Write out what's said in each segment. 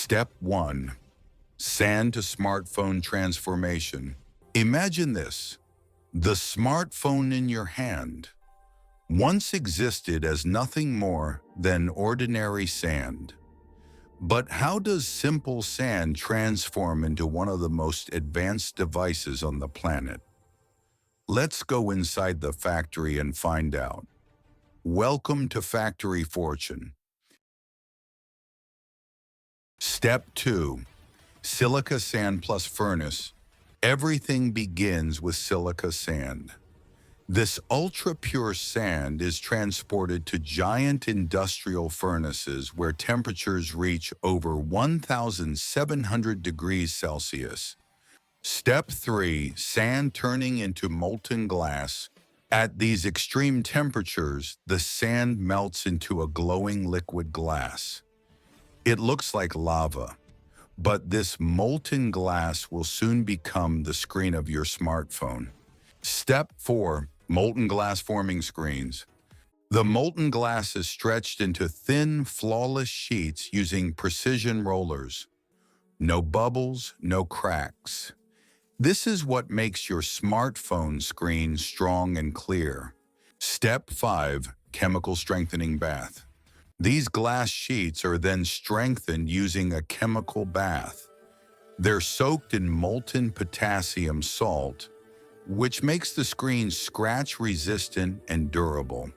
Step 1. Sand to smartphone transformation. Imagine this. The smartphone in your hand once existed as nothing more than ordinary sand. But how does simple sand transform into one of the most advanced devices on the planet? Let's go inside the factory and find out. Welcome to Factory Fortune. Step 2. Silica sand plus furnace. Everything begins with silica sand. This ultra-pure sand is transported to giant industrial furnaces where temperatures reach over 1,700 degrees Celsius. Step 3. Sand turning into molten glass. At these extreme temperatures, the sand melts into a glowing liquid glass. It looks like lava, but this molten glass will soon become the screen of your smartphone. Step 4. Molten glass forming screens. The molten glass is stretched into thin, flawless sheets using precision rollers. No bubbles, no cracks. This is what makes your smartphone screen strong and clear. Step 5. Chemical strengthening bath. These glass sheets are then strengthened using a chemical bath. They're soaked in molten potassium salt, which makes the screen scratch-resistant and durable.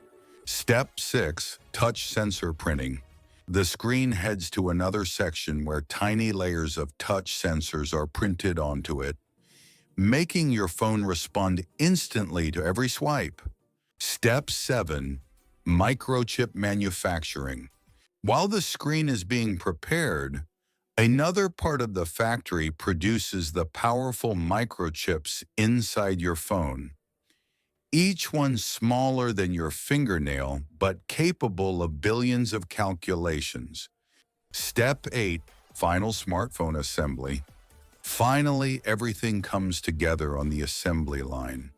Step 6. Touch sensor printing. The screen heads to another section where tiny layers of touch sensors are printed onto it, making your phone respond instantly to every swipe. Step 7. Microchip manufacturing. While the screen is being prepared, another part of the factory produces the powerful microchips inside your phone. Each one smaller than your fingernail, but capable of billions of calculations. Step 8. Final smartphone assembly. Finally, everything comes together on the assembly line.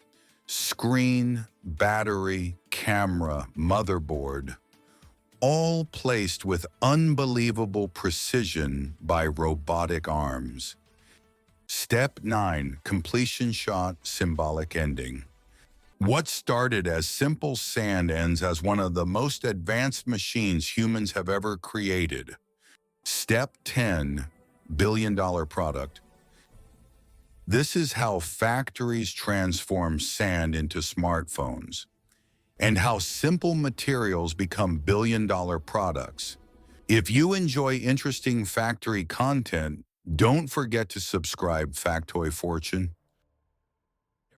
Screen, battery, camera, motherboard, all placed with unbelievable precision by robotic arms. Step 9. Completion shot, symbolic ending. What started as simple sand ends as one of the most advanced machines humans have ever created. Step 10. Billion-dollar product. This is how factories transform sand into smartphones, and how simple materials become billion-dollar products. If you enjoy interesting factory content, don't forget to subscribe Factoid Fortune.